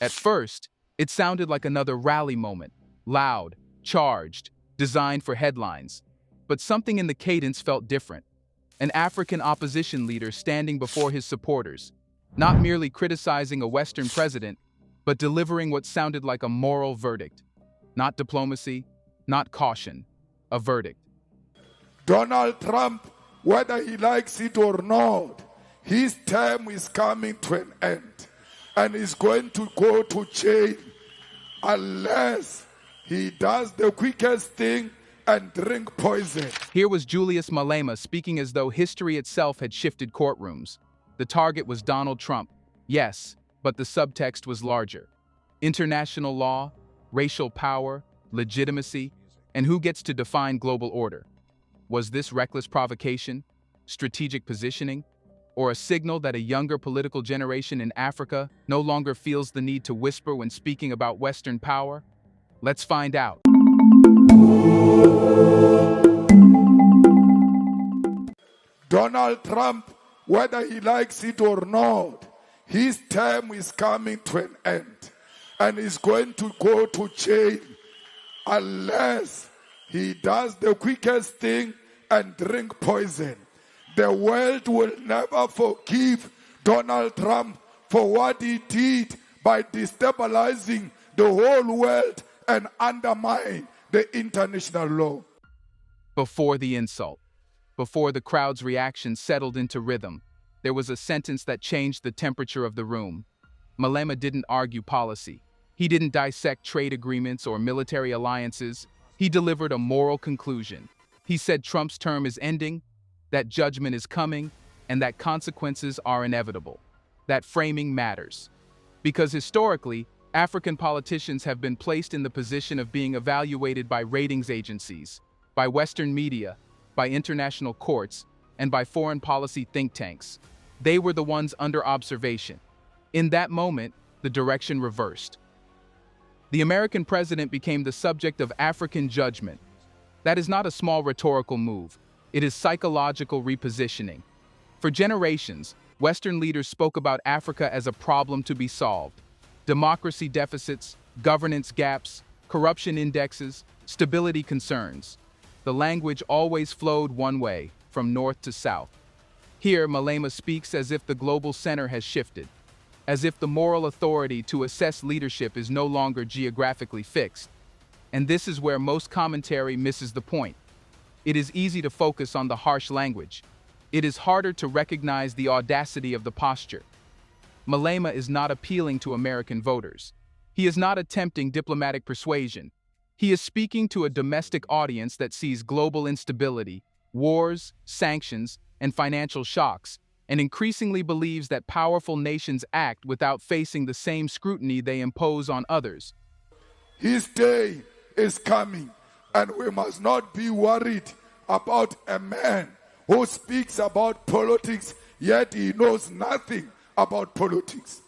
At first, it sounded like another rally moment, loud, charged, designed for headlines. But something in the cadence felt different. An African opposition leader standing before his supporters, not merely criticizing a Western president, but delivering what sounded like a moral verdict. Not diplomacy, not caution, a verdict. Donald Trump, whether he likes it or not, his term is coming to an end and is going to go to jail unless he does the quickest thing and drink poison. Here was Julius Malema speaking as though history itself had shifted courtrooms. The target was Donald Trump, yes, but the subtext was larger. International law, racial power, legitimacy, and who gets to define global order? Was this reckless provocation, strategic positioning, or a signal that a younger political generation in Africa no longer feels the need to whisper when speaking about Western power? Let's find out. Donald Trump, whether he likes it or not, his term is coming to an end and is going to go to jail unless he does the quickest thing and drink poison. The world will never forgive Donald Trump for what he did by destabilizing the whole world and undermine the international law. Before the insult, before the crowd's reaction settled into rhythm, there was a sentence that changed the temperature of the room. Malema didn't argue policy. He didn't dissect trade agreements or military alliances. He delivered a moral conclusion. He said Trump's term is ending, that judgment is coming, and that consequences are inevitable. That framing matters. Because historically, African politicians have been placed in the position of being evaluated by ratings agencies, by Western media, by international courts, and by foreign policy think tanks. They were the ones under observation. In that moment, the direction reversed. The American president became the subject of African judgment. That is not a small rhetorical move. It is psychological repositioning. For generations, Western leaders spoke about Africa as a problem to be solved. Democracy deficits, governance gaps, corruption indexes, stability concerns. The language always flowed one way, from north to south. Here, Malema speaks as if the global center has shifted, as if the moral authority to assess leadership is no longer geographically fixed. And this is where most commentary misses the point. It is easy to focus on the harsh language. It is harder to recognize the audacity of the posture. Malema is not appealing to American voters. He is not attempting diplomatic persuasion. He is speaking to a domestic audience that sees global instability, wars, sanctions, and financial shocks, and increasingly believes that powerful nations act without facing the same scrutiny they impose on others. His day is coming, and we must not be worried about a man who speaks about politics, yet he knows nothing about politics.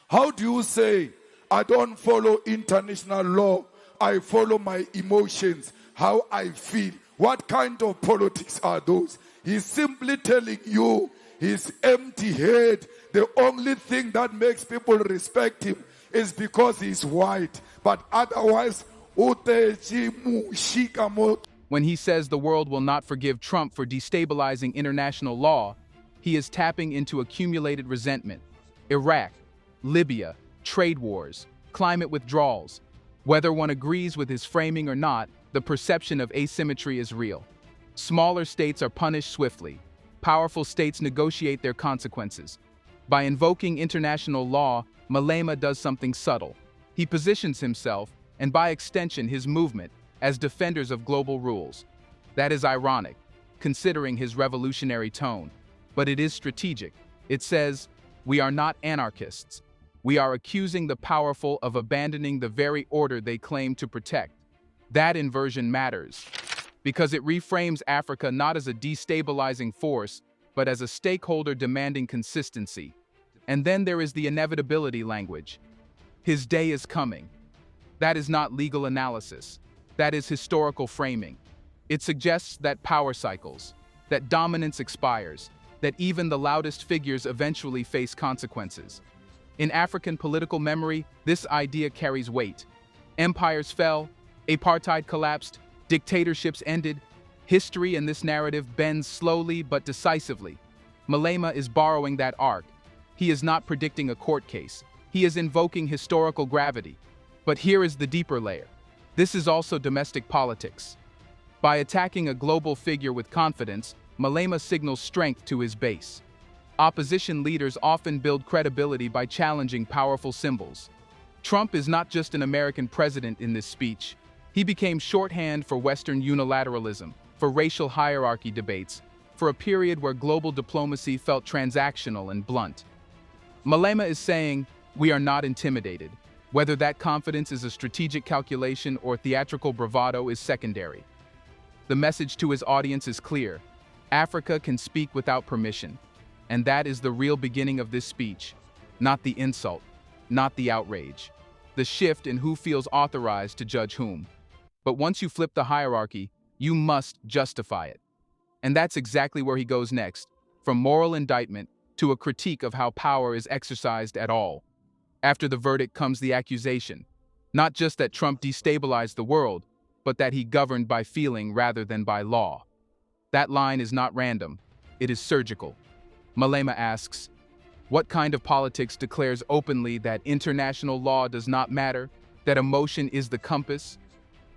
How do you say, I don't follow international law, I follow my emotions, how I feel? What kind of politics are those? He's simply telling you his empty head. The only thing that makes people respect him is because he's white. But otherwise, when he says the world will not forgive Trump for destabilizing international law, he is tapping into accumulated resentment. Iraq, Libya, trade wars, climate withdrawals. Whether one agrees with his framing or not, the perception of asymmetry is real. Smaller states are punished swiftly. Powerful states negotiate their consequences. By invoking international law, Malema does something subtle. He positions himself, and by extension his movement, as defenders of global rules. That is ironic, considering his revolutionary tone. But it is strategic. It says, we are not anarchists. We are accusing the powerful of abandoning the very order they claim to protect. That inversion matters, because it reframes Africa not as a destabilizing force, but as a stakeholder demanding consistency. And then there is the inevitability language. His day is coming. That is not legal analysis. That is historical framing. It suggests that power cycles, that dominance expires, that even the loudest figures eventually face consequences. In African political memory, this idea carries weight. Empires fell, apartheid collapsed, dictatorships ended. History in this narrative bends slowly but decisively. Malema is borrowing that arc. He is not predicting a court case. He is invoking historical gravity. But here is the deeper layer. This is also domestic politics. By attacking a global figure with confidence, Malema signals strength to his base. Opposition leaders often build credibility by challenging powerful symbols. Trump is not just an American president in this speech. He became shorthand for Western unilateralism, for racial hierarchy debates, for a period where global diplomacy felt transactional and blunt. Malema is saying, we are not intimidated. Whether that confidence is a strategic calculation or theatrical bravado is secondary. The message to his audience is clear. Africa can speak without permission. And that is the real beginning of this speech. Not the insult, not the outrage. The shift in who feels authorized to judge whom. But once you flip the hierarchy, you must justify it. And that's exactly where he goes next, from moral indictment to a critique of how power is exercised at all. After the verdict comes the accusation, not just that Trump destabilized the world, but that he governed by feeling rather than by law. That line is not random, it is surgical. Malema asks, what kind of politics declares openly that international law does not matter, that emotion is the compass?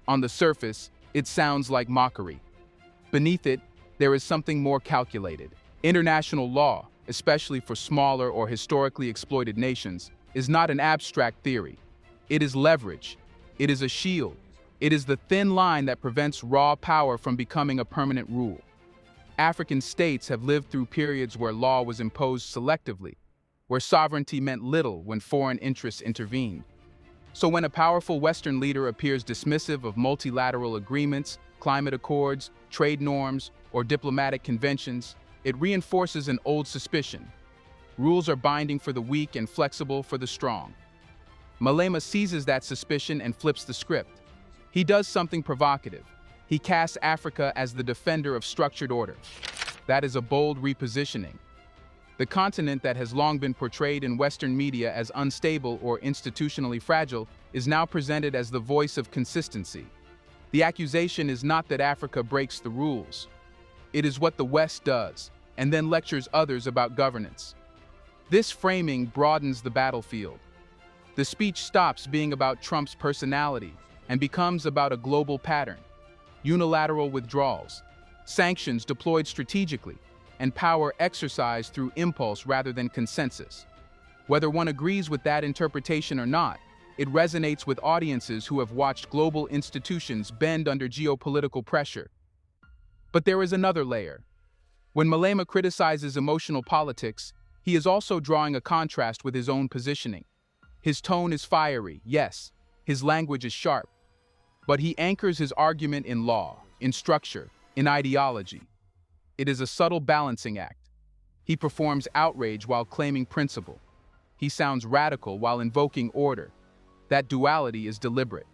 On the surface, it sounds like mockery. Beneath it, there is something more calculated. International law, especially for smaller or historically exploited nations, is not an abstract theory. It is leverage. It is a shield. It is the thin line that prevents raw power from becoming a permanent rule. African states have lived through periods where law was imposed selectively, where sovereignty meant little when foreign interests intervened. So when a powerful Western leader appears dismissive of multilateral agreements, climate accords, trade norms, or diplomatic conventions, it reinforces an old suspicion. Rules are binding for the weak and flexible for the strong. Malema seizes that suspicion and flips the script. He does something provocative. He casts Africa as the defender of structured order. That is a bold repositioning. The continent that has long been portrayed in Western media as unstable or institutionally fragile is now presented as the voice of consistency. The accusation is not that Africa breaks the rules. It is what the West does, and then lectures others about governance. This framing broadens the battlefield. The speech stops being about Trump's personality and becomes about a global pattern. Unilateral withdrawals, sanctions deployed strategically, and power exercised through impulse rather than consensus. Whether one agrees with that interpretation or not, it resonates with audiences who have watched global institutions bend under geopolitical pressure. But there is another layer. When Malema criticizes emotional politics, he is also drawing a contrast with his own positioning. His tone is fiery, yes. His language is sharp. But he anchors his argument in law, in structure, in ideology. It is a subtle balancing act. He performs outrage while claiming principle. He sounds radical while invoking order. That duality is deliberate.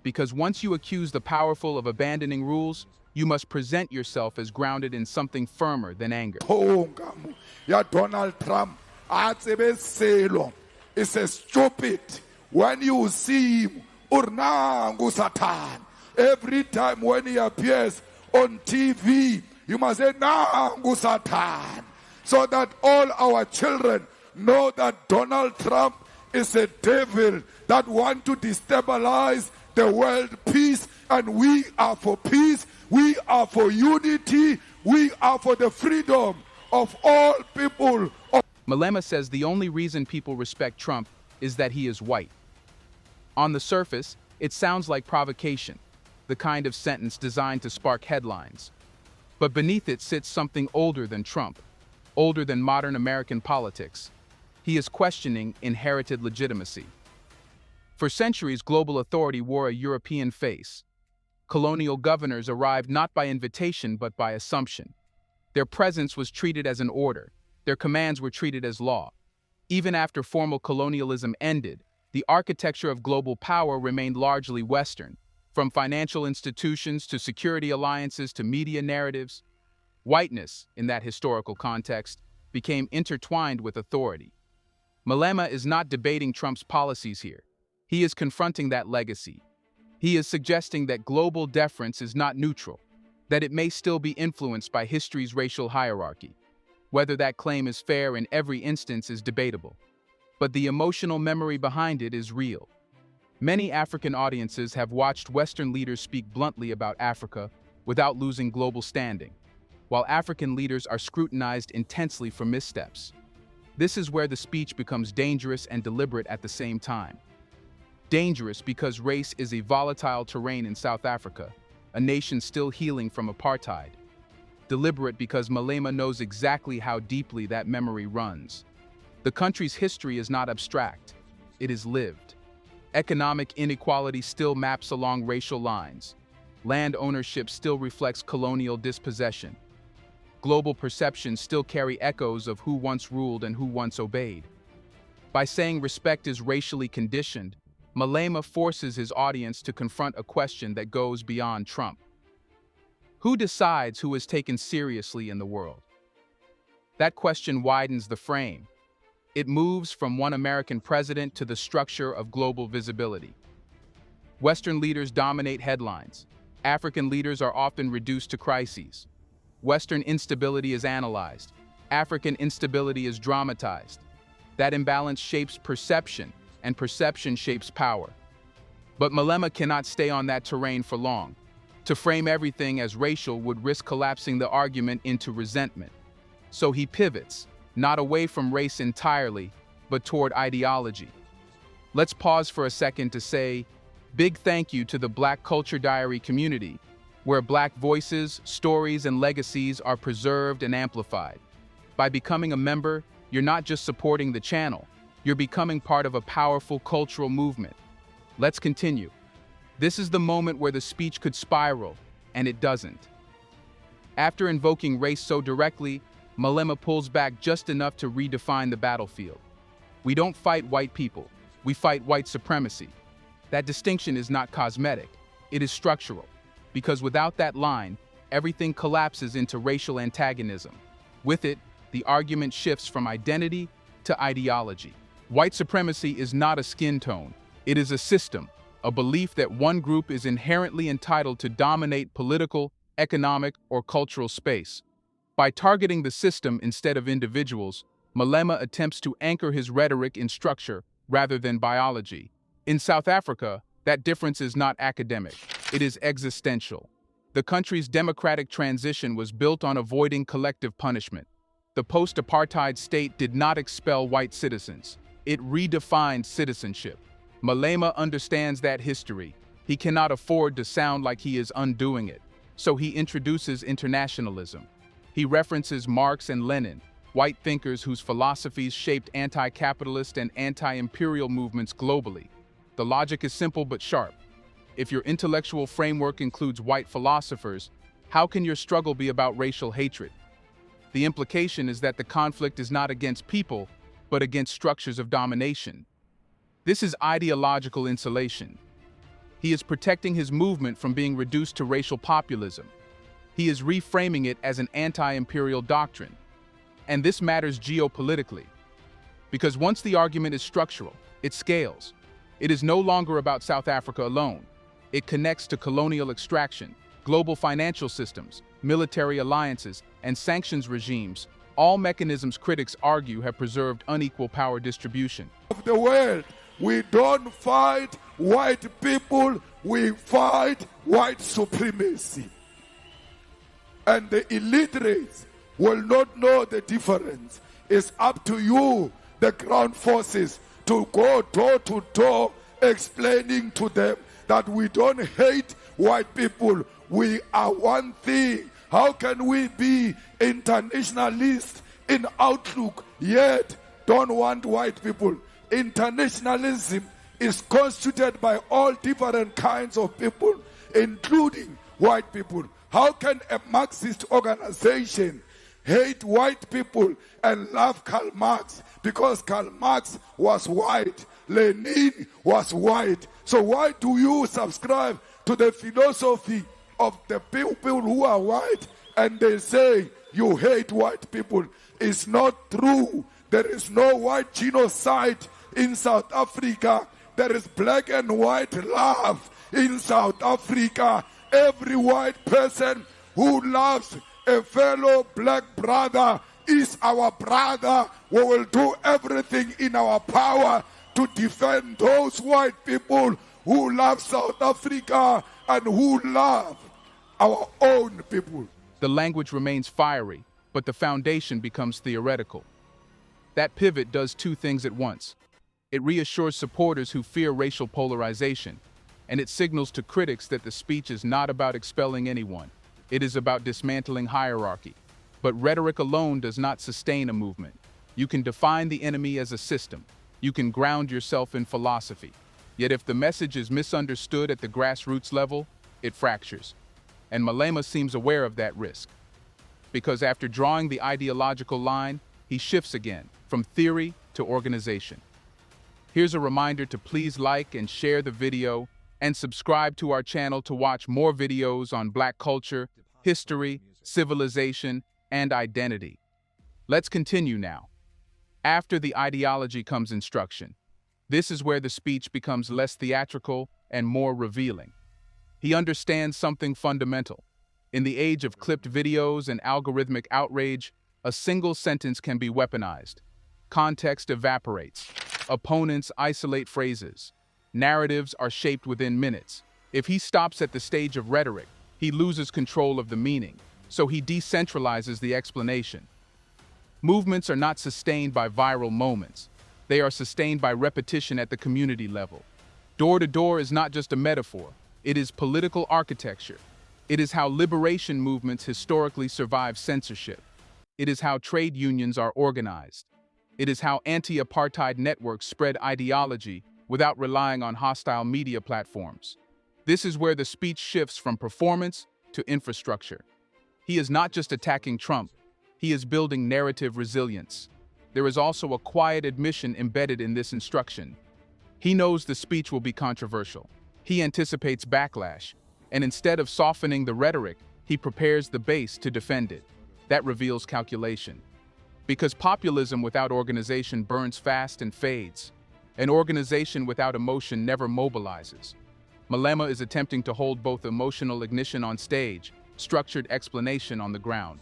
Because once you accuse the powerful of abandoning rules, you must present yourself as grounded in something firmer than anger. Ya Donald Trump, it's a stupid. When you see him, Urnangu Satan. Every time when he appears on TV, you must say, Nangu Satan. So that all our children know that Donald Trump is a devil that wants to destabilize the world peace. And we are for peace. We are for unity. We are for the freedom of all people. Malema says the only reason people respect Trump is that he is white. On the surface, it sounds like provocation, the kind of sentence designed to spark headlines. But beneath it sits something older than Trump, older than modern American politics. He is questioning inherited legitimacy. For centuries, global authority wore a European face. Colonial governors arrived not by invitation but by assumption. Their presence was treated as an order. Their commands were treated as law. Even after formal colonialism ended, the architecture of global power remained largely Western, from financial institutions to security alliances to media narratives. Whiteness, in that historical context, became intertwined with authority. Malema is not debating Trump's policies here. He is confronting that legacy. He is suggesting that global deference is not neutral, that it may still be influenced by history's racial hierarchy. Whether that claim is fair in every instance is debatable, but the emotional memory behind it is real. Many African audiences have watched Western leaders speak bluntly about Africa without losing global standing, while African leaders are scrutinized intensely for missteps. This is where the speech becomes dangerous and deliberate at the same time. Dangerous because race is a volatile terrain in South Africa, a nation still healing from apartheid. Deliberate because Malema knows exactly how deeply that memory runs. The country's history is not abstract, it is lived. Economic inequality still maps along racial lines. Land ownership still reflects colonial dispossession. Global perceptions still carry echoes of who once ruled and who once obeyed. By saying respect is racially conditioned, Malema forces his audience to confront a question that goes beyond Trump. Who decides who is taken seriously in the world? That question widens the frame. It moves from one American president to the structure of global visibility. Western leaders dominate headlines. African leaders are often reduced to crises. Western instability is analyzed. African instability is dramatized. That imbalance shapes perception, and perception shapes power. But Malema cannot stay on that terrain for long. To frame everything as racial would risk collapsing the argument into resentment. So he pivots, not away from race entirely, but toward ideology. Let's pause for a second to say, big thank you to the Black Culture Diary community, where Black voices, stories, and legacies are preserved and amplified. By becoming a member, you're not just supporting the channel, you're becoming part of a powerful cultural movement. Let's continue. This is the moment where the speech could spiral, and it doesn't. After invoking race so directly, Malema pulls back just enough to redefine the battlefield. We don't fight white people, we fight white supremacy. That distinction is not cosmetic, it is structural, because without that line, everything collapses into racial antagonism. With it, the argument shifts from identity to ideology. White supremacy is not a skin tone, it is a system, a belief that one group is inherently entitled to dominate political, economic, or cultural space. By targeting the system instead of individuals, Malema attempts to anchor his rhetoric in structure rather than biology. In South Africa, that difference is not academic, it is existential. The country's democratic transition was built on avoiding collective punishment. The post-apartheid state did not expel white citizens, it redefined citizenship. Malema understands that history. He cannot afford to sound like he is undoing it, so he introduces internationalism. He references Marx and Lenin, white thinkers whose philosophies shaped anti-capitalist and anti-imperial movements globally. The logic is simple but sharp. If your intellectual framework includes white philosophers, how can your struggle be about racial hatred? The implication is that the conflict is not against people, but against structures of domination. This is ideological insulation. He is protecting his movement from being reduced to racial populism. He is reframing it as an anti-imperial doctrine. And this matters geopolitically. Because once the argument is structural, it scales. It is no longer about South Africa alone. It connects to colonial extraction, global financial systems, military alliances, and sanctions regimes, all mechanisms critics argue have preserved unequal power distribution. Of the world, we don't fight white people, we fight white supremacy. And the illiterates will not know the difference. It's up to you, the ground forces, to go door to door explaining to them that we don't hate white people. We are one thing. How can we be internationalists in outlook yet don't want white people? Internationalism is constituted by all different kinds of people, including white people. How can a Marxist organization hate white people and love Karl Marx? Because Karl Marx was white, Lenin was white. So why do you subscribe to the philosophy of the people who are white and they say you hate white people? It's not true. There is no white genocide in South Africa. There is black and white love in South Africa. Every white person who loves a fellow black brother is our brother. We will do everything in our power to defend those white people who love South Africa and who love our own people. The language remains fiery, but the foundation becomes theoretical. That pivot does two things at once. It reassures supporters who fear racial polarization, and it signals to critics that the speech is not about expelling anyone. It is about dismantling hierarchy. But rhetoric alone does not sustain a movement. You can define the enemy as a system. You can ground yourself in philosophy. Yet if the message is misunderstood at the grassroots level, it fractures. And Malema seems aware of that risk. Because after drawing the ideological line, he shifts again, from theory to organization. Here's a reminder to please like and share the video, and subscribe to our channel to watch more videos on Black culture, history, civilization, and identity. Let's continue now. After the ideology comes instruction. This is where the speech becomes less theatrical and more revealing. He understands something fundamental. In the age of clipped videos and algorithmic outrage, a single sentence can be weaponized. Context evaporates. Opponents isolate phrases. Narratives are shaped within minutes. If he stops at the stage of rhetoric, he loses control of the meaning, so he decentralizes the explanation. Movements are not sustained by viral moments. They are sustained by repetition at the community level. Door-to-door is not just a metaphor. It is political architecture. It is how liberation movements historically survive censorship. It is how trade unions are organized. It is how anti-apartheid networks spread ideology without relying on hostile media platforms. This is where the speech shifts from performance to infrastructure. He is not just attacking Trump, he is building narrative resilience. There is also a quiet admission embedded in this instruction. He knows the speech will be controversial. He anticipates backlash, and instead of softening the rhetoric, he prepares the base to defend it. That reveals calculation. Because populism without organization burns fast and fades. An organization without emotion never mobilizes. Malema is attempting to hold both emotional ignition on stage, structured explanation on the ground.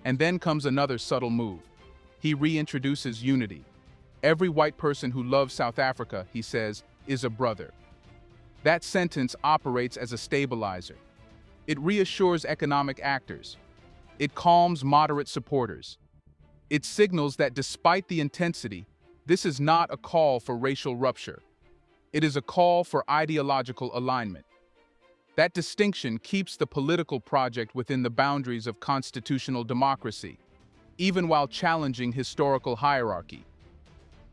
And then comes another subtle move. He reintroduces unity. Every white person who loves South Africa, he says, is a brother. That sentence operates as a stabilizer. It reassures economic actors. It calms moderate supporters. It signals that despite the intensity, this is not a call for racial rupture. It is a call for ideological alignment. That distinction keeps the political project within the boundaries of constitutional democracy, even while challenging historical hierarchy.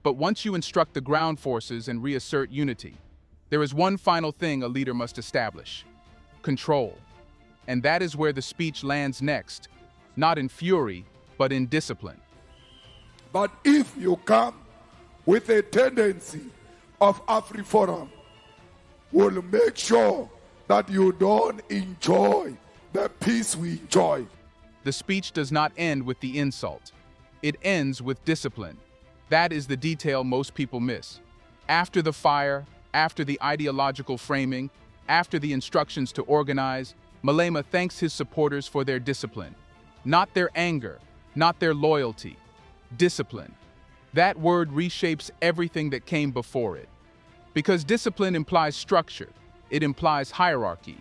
But once you instruct the ground forces and reassert unity, there is one final thing a leader must establish: control. And that is where the speech lands next, not in fury, but in discipline. But if you come with a tendency of AfriForum, we'll make sure that you don't enjoy the peace we enjoy. The speech does not end with the insult. It ends with discipline. That is the detail most people miss. After the fire, after the ideological framing, after the instructions to organize, Malema thanks his supporters for their discipline. Not their anger, not their loyalty. Discipline. That word reshapes everything that came before it. Because discipline implies structure, it implies hierarchy,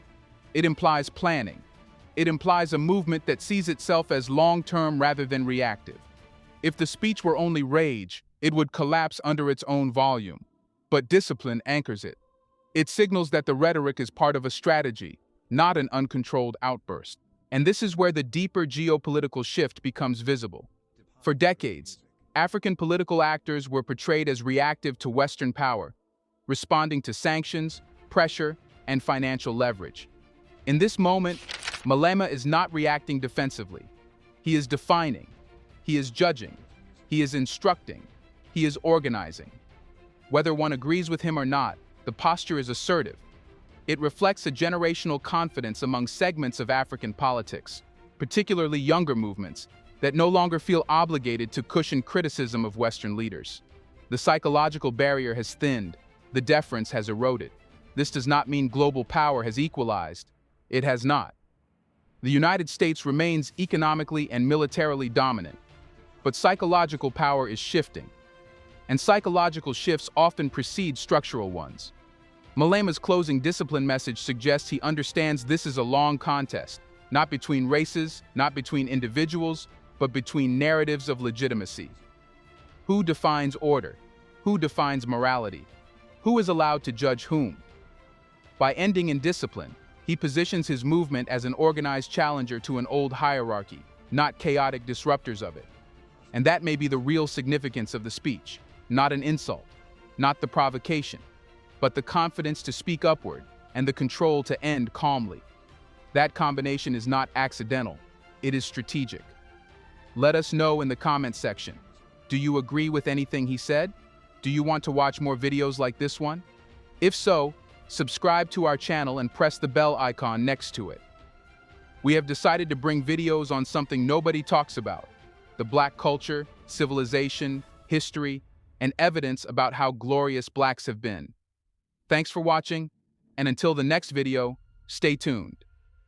it implies planning, it implies a movement that sees itself as long-term rather than reactive. If the speech were only rage, it would collapse under its own volume. But discipline anchors it. It signals that the rhetoric is part of a strategy, not an uncontrolled outburst. And this is where the deeper geopolitical shift becomes visible. For decades, African political actors were portrayed as reactive to Western power, responding to sanctions, pressure, and financial leverage. In this moment, Malema is not reacting defensively. He is defining, he is judging, he is instructing, he is organizing. Whether one agrees with him or not, the posture is assertive. It reflects a generational confidence among segments of African politics, particularly younger movements, that no longer feel obligated to cushion criticism of Western leaders. The psychological barrier has thinned, the deference has eroded. This does not mean global power has equalized. It has not. The United States remains economically and militarily dominant, but psychological power is shifting, and psychological shifts often precede structural ones. Malema's closing discipline message suggests he understands this is a long contest, not between races, not between individuals, but between narratives of legitimacy. Who defines order? Who defines morality? Who is allowed to judge whom? By ending in discipline, he positions his movement as an organized challenger to an old hierarchy, not chaotic disruptors of it. And that may be the real significance of the speech, not an insult, not the provocation, but the confidence to speak upward and the control to end calmly. That combination is not accidental, it is strategic. Let us know in the comments section. Do you agree with anything he said? Do you want to watch more videos like this one? If so, subscribe to our channel and press the bell icon next to it. We have decided to bring videos on something nobody talks about: the Black culture, civilization, history, and evidence about how glorious Blacks have been. Thanks for watching, and until the next video, stay tuned.